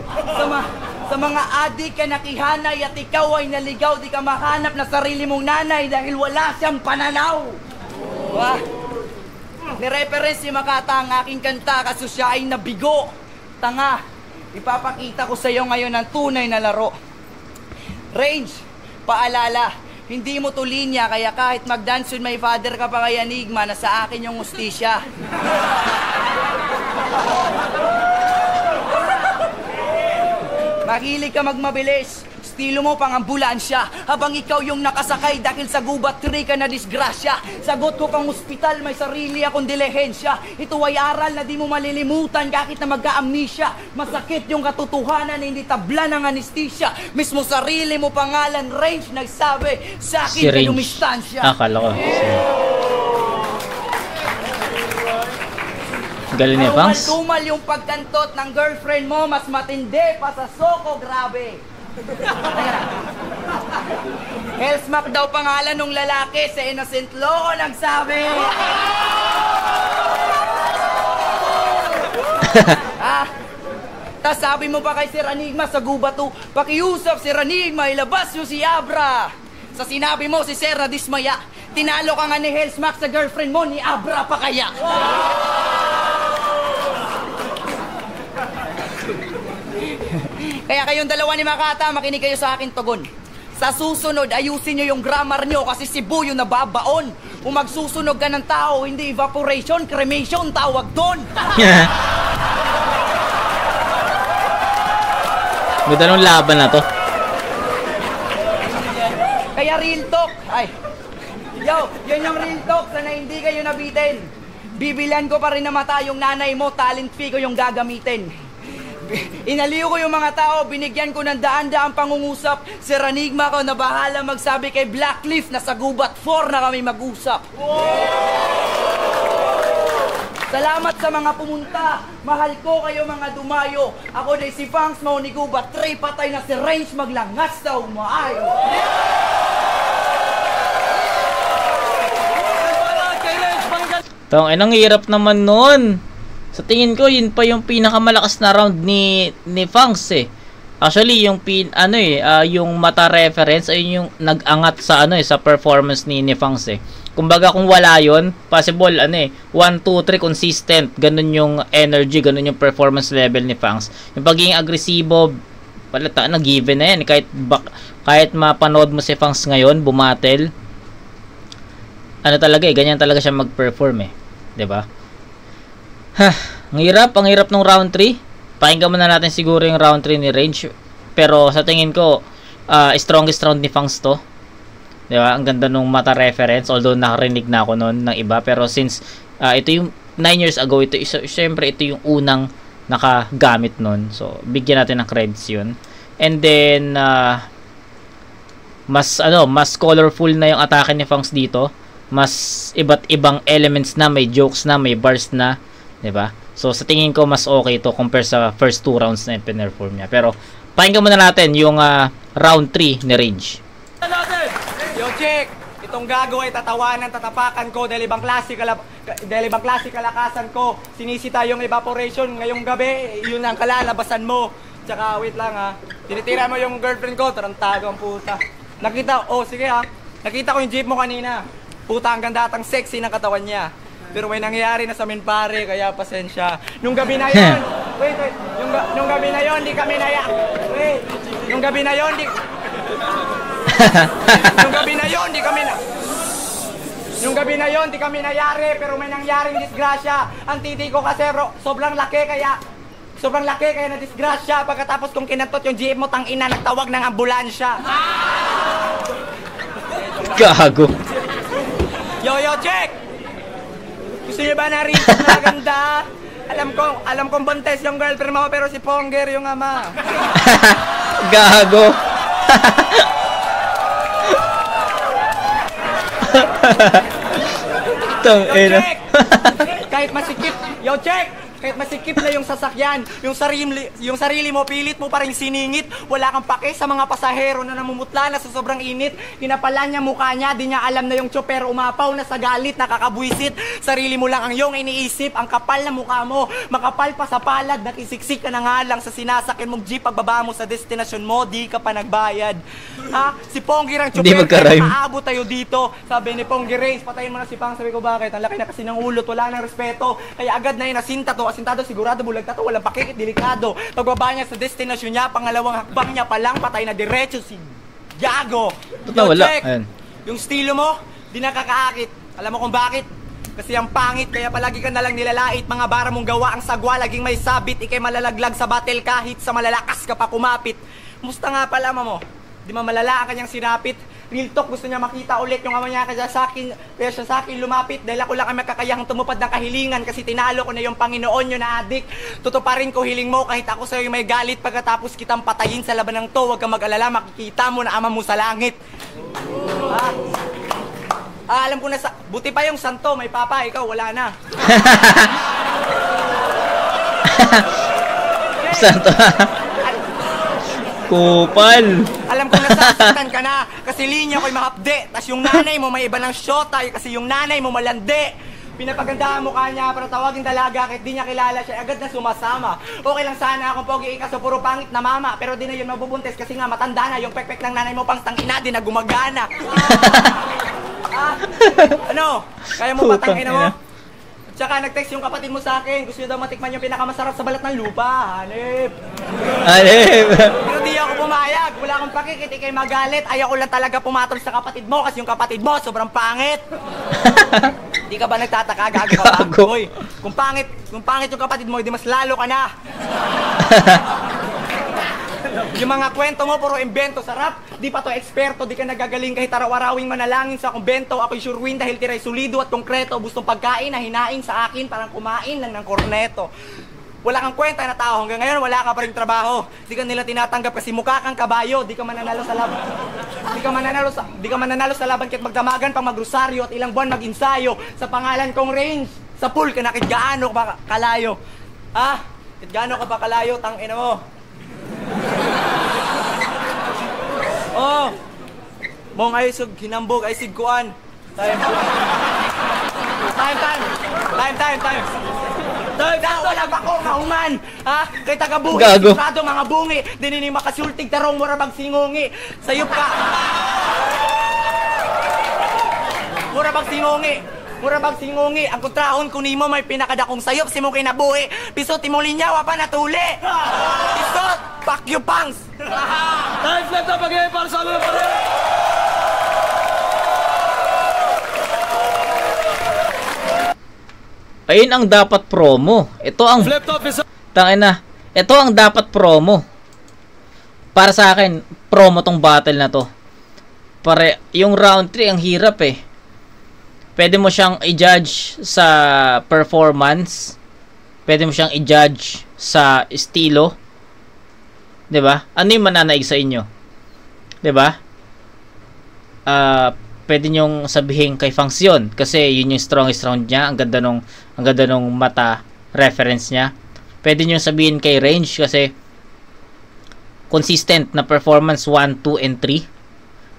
[SPEAKER 3] Sa mga adik ka nakihanay at ikaw ay naligaw, di ka mahanap na sarili mong nanay dahil wala siyang pananaw. Wah, ni-reference si Makata ang aking kanta kaso siya ay nabigo. Tanga, ipapakita ko sa iyo ngayon ang tunay na laro. Range, paalala, hindi mo to linya kaya kahit mag-dance with my father ka pa kay Enigma, na sa akin yung ustisya. Mahilig ka magmabilis, estilo mo pang ambulansya, habang ikaw yung nakasakay dahil sa gubat 3 ka na disgrasya. Sagot ko pang ospital, may sarili akong dilehensya. Ito ay aral na di mo malilimutan kahit na magka-amnesia. Masakit yung katotohanan, hindi tabla ng anesthesia. Mismo sarili mo pangalan, Range, nagsabi sa akin
[SPEAKER 5] Si
[SPEAKER 3] kay
[SPEAKER 5] Range.
[SPEAKER 3] lumistansya.
[SPEAKER 5] Akala ko. Galing niya, Pangs.
[SPEAKER 3] Tumal yung pagkantot ng girlfriend mo, mas matindi pa sa Soko, grabe. Hellsmack daw pangalan ng lalaki, sa Innocent Loco nagsabi. Tas sabi mo pa kay Sir Enigma sa gubato, pakiusap Sir Enigma, ilabas nyo si Abra. Sa sinabi mo si Sir na dismaya, tinalo ka nga ni Hellsmack sa girlfriend mo, ni Abra pa kaya. Kaya kayong dalawa ni Makata, makinig kayo sa akin tugon. Sa susunod, ayusin nyo yung grammar nyo kasi Cebu yung nababaon. Kung magsusunog ka ng tao, hindi evaporation, cremation tawag doon.
[SPEAKER 5] Ganda nung laban na to.
[SPEAKER 3] Kaya real talk. Ay, yo, yun yung real talk. Sana hindi kayo nabitin. Bibilan ko pa rin na mata yung nanay mo, talent fee ko yung gagamitin. Inaliw ko yung mga tao, binigyan ko ng daan-daang pangungusap. Sir Enigma ko na bahala magsabi kay Blackleaf na sa gubat 4 na kami mag-usap. Salamat sa mga pumunta, mahal ko kayo mga dumayo. Ako na si Fangs, mau ni gubat 3, patay na si Range, maglangas daw maayo.
[SPEAKER 5] Tong, ang hirap naman nun. Sa tingin ko, yun pa yung pinakamalakas na round ni Fangs eh. Actually, yung yung mata reference ay yung nag-angat sa sa performance ni Fangs eh. Kumbaga kung wala yun, possible 1, 2, 3 consistent, ganun yung energy, ganun yung performance level ni Fangs. Yung pagiging agresibo, palata na given na yan. Kahit mapanood mo si Fangs ngayon, bumatel, talaga ganyan talaga siya mag-perform eh. 'Di ba? Ang hirap ng round 3. Pakinggan muna natin siguro yung round 3 ni Range. Pero sa tingin ko, strongest round ni Fangs to. Diba? Ang ganda nung mata reference. Although nakarinig na ako noon ng iba. Pero since ito yung 9 years ago, syempre ito yung unang nakagamit noon. So, bigyan natin ng credits yun. And then, mas colorful na yung atake ni Fangs dito. Mas iba't ibang elements na, may jokes na, may bars na. 'Di ba? So sa tingin ko mas okay ito compare sa first 2 rounds na perform niya. Pero pakinggan muna natin yung round 3 ni Range.
[SPEAKER 6] Yo, check! Itong gago ay tatawanan, tatapakan ko dahil ibang klase kalakasan ko. Sinisita yung evaporation ngayong gabi, yun ang kalalabasan mo. Tsaka wait lang tinitira mo yung girlfriend ko, tarantago ang puta. Nakita ko yung jeep mo kanina. Puta, ang ganda at ang sexy ng katawan niya. Pero may nangyari na sa amin pare, kaya pasensya. Nung gabi na yon, wait. Nung gabi na yon, di kami naya. Wait. Nung gabi na yon, di kami nayari, pero may nangyaring disgrasya. Ang titi ko kasi bro, sobrang laki kaya na disgrasya. Pagkatapos kong kinantot yung jeep mo, tangina, nagtawag ng ambulansya.
[SPEAKER 5] Gago.
[SPEAKER 6] Yo, check! Gusto niyo ba narinig na ganda? Alam kong buntes yung girlfriend mo, pero si Ponger yung ama.
[SPEAKER 5] Gago.
[SPEAKER 6] Check! Kahit masikip, check! Kahit masikip na yung sasakyan, yung sarili mo, pilit mo pa rin siningit. Wala kang pake sa mga pasahero na namumutla na sa sobrang init. Hinapalan niya mukha niya, di niya alam na yung tsoper umapaw na sa galit, nakakabwisit. Sarili mo lang ang iyong iniisip, ang kapal na mukha mo, makapal pa sa palad, nakisiksik ka na nga lang sa sinasakyan mong jeep. Pagbaba mo sa destinasyon mo, di ka pa nagbayad. Ha? Si Pongi ang tsoper, kaya maabot tayo dito. Sabi ni Pongi Race, patayin mo na si Pang. Sabi ko, bakit? Ang laki na kasi ng ulot, wala nang respeto. Kaya agad na inasinta to. Asintado, sigurado, bulag na to, walang pakikit, delikado. Pagbaba niya sa destinasyon niya, pangalawang hakbang niya pa lang, patay na diretso si Gago.
[SPEAKER 5] Wala.
[SPEAKER 6] Check. Yung estilo mo, di nakakaakit. Alam mo kung bakit? Kasi ang pangit, kaya palagi ka nalang nilalait. Mga bara mong gawa ang sagwa, laging may sabit. Ikay malalaglag sa battle kahit sa malalakas ka pa kumapit. Musta nga pala mo? Di mamalala ang kanyang sinapit. Real talk, gusto niya makita ulit yung ama niya, kaya siya sa akin lumapit. Dahil ako lang ang makakayahang tumupad ng kahilingan, kasi tinalo ko na yung Panginoon, yun na adik. Tutuparin ko hiling mo kahit ako sa'yo may galit. Pagkatapos kitang patayin sa laban ng to, huwag kang mag-alala, makikita mo na ama mo sa langit. Alam ko na buti pa yung santo, may papa, ikaw wala na.
[SPEAKER 5] Santo. Kupal.
[SPEAKER 6] Alam ko nasasaktan ka na kasi linya ko'y mahapde. Tas yung nanay mo may iba ng syota kasi yung nanay mo malandi. Pinapagandahan mo kanya para tawagin dalaga kahit di niya kilala siya, agad na sumasama. Okay lang sana akong pogi ka sa puro pangit na mama, pero di na yun mabubuntes kasi nga matanda na. Yung pekpek ng nanay mo pang tangina, di na gumagana. Ano? Kaya mo patangina mo? Tsaka nag-text yung kapatid mo sa akin, gusto nyo daw matikman yung pinakamasarap sa balat ng lupa. Hanip. Pero di ako pumayag, wala akong pakikit, ikay magalit. Ayaw ko lang talaga pumatol sa kapatid mo kasi yung kapatid mo sobrang pangit. Di ka ba nagtataka, gago ka ba? Hoy, kung pangit yung kapatid mo, di mas lalo ka na. Yung mga kwento mo, puro imbento, sarap. Di pa to eksperto, di ka nagagaling kahit araw-arawing manalangin sa kumbento. Ako'y sure win dahil tiray solido at konkreto. Gustong pagkain na hinaing sa akin, parang kumain lang ng korneto. Wala kang kwenta na tao, hanggang ngayon wala ka pa rin trabaho. Di ka nila tinatanggap kasi mukha kang kabayo. Di ka mananalo sa laban. Di ka mananalo sa laban kahit magdamagan pang magrosaryo at ilang buwan mag-insayo. Sa pangalan kong Range, sa pool ka na kahit gaano ka ba kalayo. Kahit gaano ka ba kalayo, tangina mo. Mong ay sug hinambog ay sigkuan. Time. Wala pa ko mahuman. Kay taga-buhi, sigurado mga bungi. Dinini makasultig tarong murabag singungi. Sayop ka. Murabag singungi. Ang kontrahon ko nimo may pinakadakong sayop si mo kinabuhi. Pisot mo linyawa pa natuli. Pisot, fuck you pangs.
[SPEAKER 4] Time flip na pag-i para sa amin pa rin.
[SPEAKER 5] Ayun ang dapat promo. Ito ang tangina. Ito ang dapat promo. Para sa akin, promo tong battle na to. Yung round 3 ang hirap eh. Pwede mo siyang i-judge sa performance. Pwede mo siyang i-judge sa estilo. 'Di ba? Ano yung mananaig sa inyo? 'Di ba? Pwede nyong sabihin kay Function kasi yun yung strongest round niya. Ang ganda nung mata reference niya. Pwede nyong sabihin kay Range kasi consistent na performance 1, 2, and 3.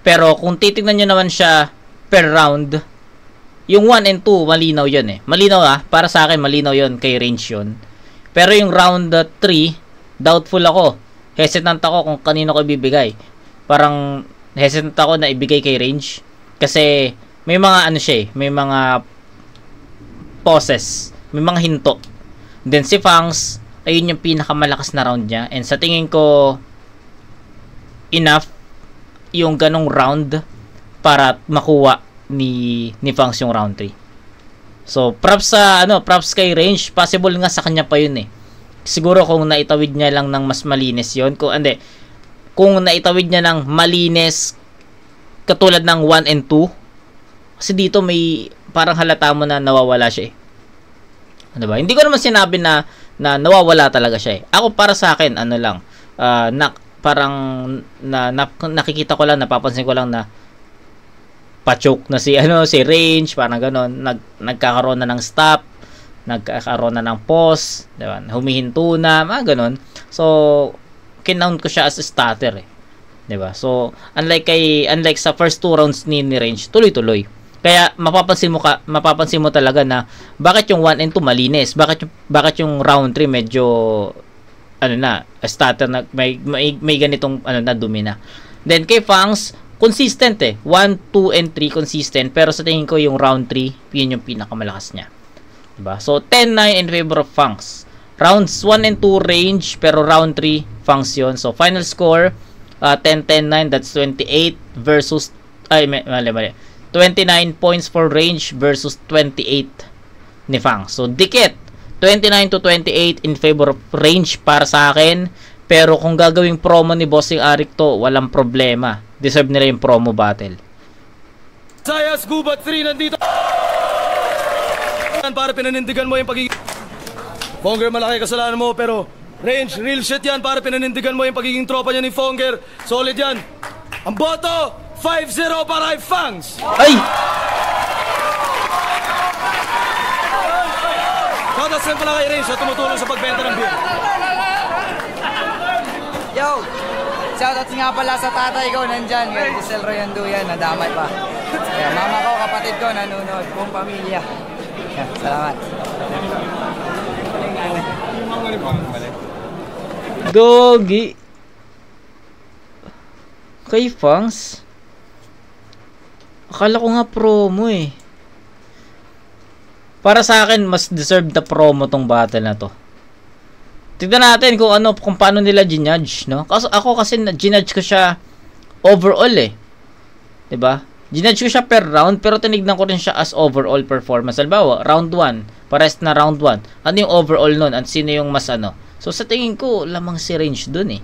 [SPEAKER 5] Pero kung titignan nyo naman siya per round, yung 1 and 2 malinaw yun eh. Malinaw para sa akin malinaw yun, kay Range yun. Pero yung round 3, doubtful ako. Hesitant ako kung kanino ko ibibigay. Parang hesitant ako na ibigay kay Range. Kasi may mga ano siya eh, may mga pauses. May mga hinto. Then si Fangs, ayun yung pinakamalakas na round niya. And sa tingin ko, enough yung ganong round para makuha ni Fangs yung round 3. So, props kay Range. Possible nga sa kanya pa yun eh. Siguro kung naitawid niya lang ng mas malinis yun. Kung naitawid niya ng malinis katulad ng 1 and 2. Kasi dito may parang halata mo na nawawala siya eh. Diba? Hindi ko naman sinabi na nawawala talaga siya eh. Ako para sa akin, nakikita ko lang, napapansin ko lang na pa-choke na si Range, parang gano'n, nagkakaroon na ng stop, nagkakaroon na ng pause, diba? Humihinto na, mga gano'n. So, kinount ko siya as a starter eh. Diba? So, unlike sa first 2 rounds ni Range, tuloy-tuloy. Kaya mapapansin mo talaga na bakit yung 1 and 2 malinis, bakit yung round 3 medyo starter na may ganitong na dumi na. Then kay Fangs, consistent eh. 1, 2 and 3 consistent, pero sa tingin ko yung round 3, yun yung pinakamalakas niya. Diba? So 10-9 in favor of Fangs. Rounds 1 and 2 Range, pero round 3 Fangs yun. So final score 10-10-9, that's 28 versus 29 points for Range versus 28 ni Fang. So, dikit. 29-28 in favor of Range para sa akin. Pero kung gagawing promo ni Bossing Arik to, walang problema. Deserve nila yung promo battle.
[SPEAKER 4] Sayas Gubat 3 nandito. Para pinanindigan mo yung pagiging... Fonger, malaki kasalanan mo, pero Range, real shit yan para pinanindigan mo yung pagiging tropa niya ni Fonger. Solid yan. Ang boto, 5-0 para kay Fangs.
[SPEAKER 5] Ay!
[SPEAKER 4] Shoutout pala kay Range na tumutulong sa pagbenta ng beer.
[SPEAKER 3] Yo! Shoutout nga pala sa tatay ko nandyan. Kay Giselle Royando yan, nadamay pa. Kaya mama ko, kapatid ko, nanonood. Buong pamilya. Yan, salamat.
[SPEAKER 5] Gogi. Kay Fangs? Akala ko nga promo eh. Para sa akin, mas deserve na promo tong battle na to. Tignan natin kung paano nila ginudge, no? Ako kasi ginudge ko siya overall eh. 'Di ba? Ginudge ko siya per round, pero tinignan ko rin siya as overall performance. Halimbawa, round 1, pares na round 1. Ano yung overall nun? At sino yung mas So sa tingin ko, lamang si Range dun eh.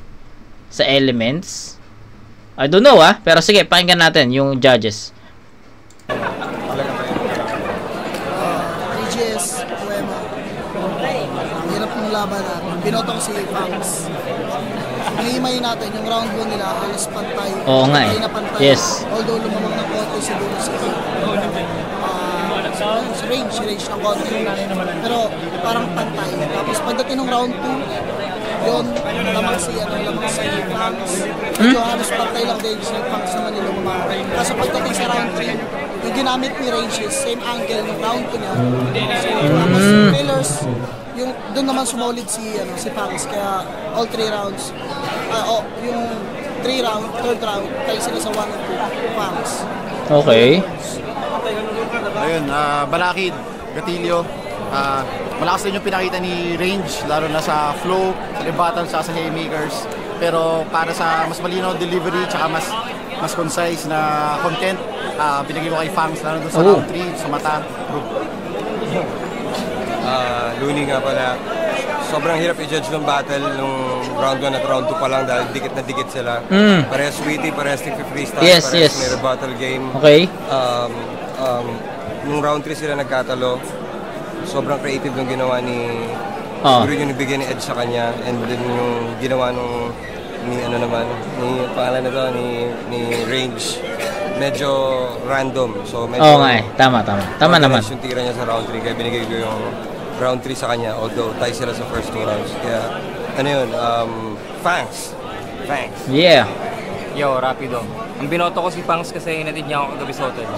[SPEAKER 5] Sa elements. I don't know pero sige, pakinggan natin yung judges.
[SPEAKER 7] AGS, Poema. Ang hirap ng laban natin. Binoto ko si Fangs. Nahihimay natin, yung round 1 nila, halos pantay.
[SPEAKER 5] Oo nga eh.
[SPEAKER 7] Pantay.
[SPEAKER 5] Yes.
[SPEAKER 7] Although lumamang ng konti siguro si range ng konti. Pero parang pantay. Tapos pagdating ng round 2, yun, lamang si Fangs. Medyo halos pantay lang din si Fangs naman nila lumamang. Kaso pagdating sa round 3, yung ginamit ni Range is same angle ng round 2 niya. Tapos pillars, yung doon naman sumolid si Fangs. Kaya all 3 rounds, yung 3 round, third round, tayo sila sa 1 and 2, Fangs.
[SPEAKER 5] Okay.
[SPEAKER 8] Ayun, Balakid, Gatilio, malakas din yung pinakita ni Range, lalo na sa flow, sa battle, sa haymakers. Pero para sa mas malinaw delivery, tsaka mas concise na content, binigay ko kay Fangs, lalo doon sa round 3, sa mata.
[SPEAKER 9] Looney nga pala. Sobrang hirap i-judge ng battle nung round 1 at round 2 pa lang dahil dikit na dikit sila. Parehas witty, parehas freestyle,
[SPEAKER 5] yes,
[SPEAKER 9] parehas
[SPEAKER 5] yes.
[SPEAKER 9] may rebuttal game.
[SPEAKER 5] Okay.
[SPEAKER 9] Nung round 3 sila nagkatalo, sobrang creative yung ginawa ni... Siguro yung nabigyan ni Ed sa kanya, and then yung ginawa nung ni pangalan na to, ni Range. Medyo random. So medyo...
[SPEAKER 5] Tama naman.
[SPEAKER 9] Yung tira niya sa round 3, kaya binigay ko yung round 3 sa kanya, although tie sila sa first 2 rounds. Kaya, Fangs.
[SPEAKER 5] Yeah.
[SPEAKER 10] Yo, rapido. Ang binoto ko si Fangs kasi inatid niya ako kagabi sa hotel.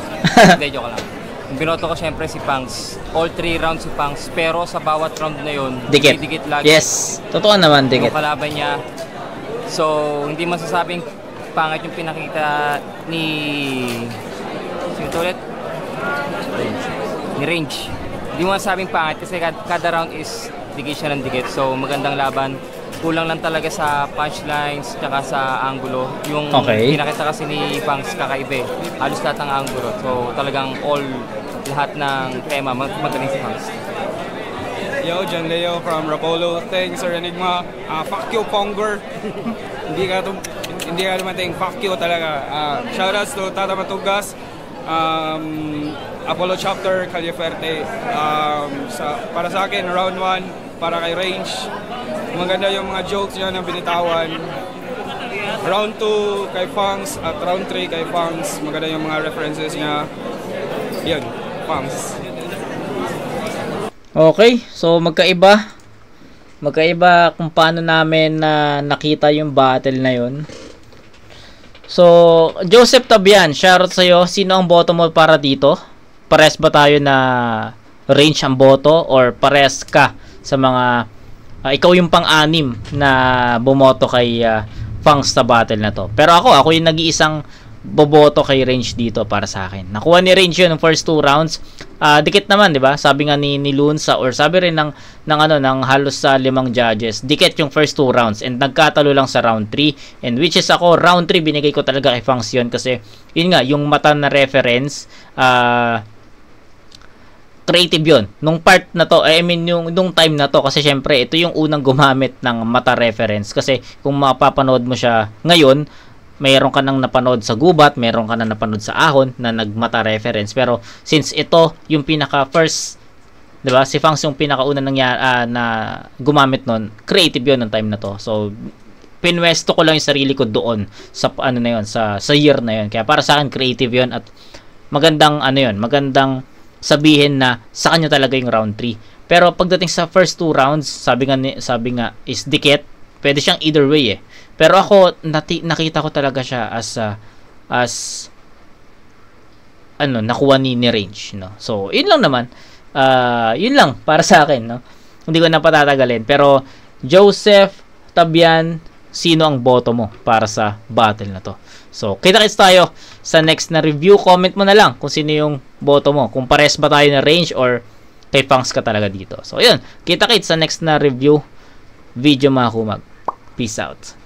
[SPEAKER 10] Hindi, joke lang. Ang binoto ko syempre si Fangs. All 3 rounds si Fangs, pero sa bawat round na yun, dikit lagi.
[SPEAKER 5] Yes, totoo naman, dikit.
[SPEAKER 10] Yung kalaban niya. So, hindi masasabing pangit yung pinakita ni... Sino ulit? Ni Range. Hindi Di mo masabing pangit kasi kada round is dikit siya ng dikit. So magandang laban. Kulang lang talaga sa punchlines tsaka sa angulo. Yung pinakita kasi ni Pangs kakaiba. Halos lahat ng angulo. So talagang lahat ng tema magaling si Pangs.
[SPEAKER 11] Yo, John Leo from Rapolo. Thanks, Sir Enigma. Fuck you, Ponger. hindi ka dumating. Fuck you talaga. Shoutouts to Tata Matugas. Apollo Chapter, Caliaferte. Para sa akin, round 1, para kay Range. Maganda yung mga jokes niya na binitawan. Round 2 kay Fangs at round 3 kay Fangs. Maganda yung mga references niya. Yan, Fangs.
[SPEAKER 5] Okay, so magkaiba kung paano namin nakita yung battle na yun. So, Joseph Tabian, shoutout sa'yo. Sino ang boto mo para dito? Pares ba tayo na range ang boto? Or pares ka sa mga... ikaw yung pang-anim na bumoto kay Fangs sa battle na to. Pero ako yung nag-iisang boboto kay Range dito para sa akin. Nakuha ni Range yun ng first 2 rounds. Dikit naman, 'di ba? Sabi nga ni Lunsa or sabi rin ng halos sa 5 judges, dikit yung first 2 rounds and nagkatalo lang sa round 3. And which is ako, round 3 binigay ko talaga kay Fangs yun kasi yun nga, yung mata na reference, creative yun. Nung part na to, nung time na to, kasi syempre, ito yung unang gumamit ng mata reference. Kasi kung mapapanood mo siya ngayon, mayroon ka nang napanood sa Gubat, mayroon ka nang napanood sa Ahon na nagmata reference. Pero since ito yung pinaka first, 'di ba? Si Fangs yung pinakauna na gumamit noon. Creative 'yon ng time na to. So pinwesto ko lang yung sarili ko doon sa na 'yon, sa year na 'yon. Kaya para sa akin creative 'yon at magandang magandang sabihin na sa kanya talaga yung round 3. Pero pagdating sa first 2 rounds, sabi nga is dikit. Pwede siyang either way eh. Pero ako nakita ko talaga siya as nakuha ni Range, no. So, yun lang naman. Yun lang para sa akin, no. Hindi ko na patatagalin. Pero Joseph Tabian, sino ang boto mo para sa battle na to? So, kita-kits tayo sa next na review. Comment mo na lang kung sino yung boto mo. Kung pares ba tayo na Range or kay Fangs ka talaga dito. So, yun. Kita-kits sa next na review video, mga kumag. Peace out.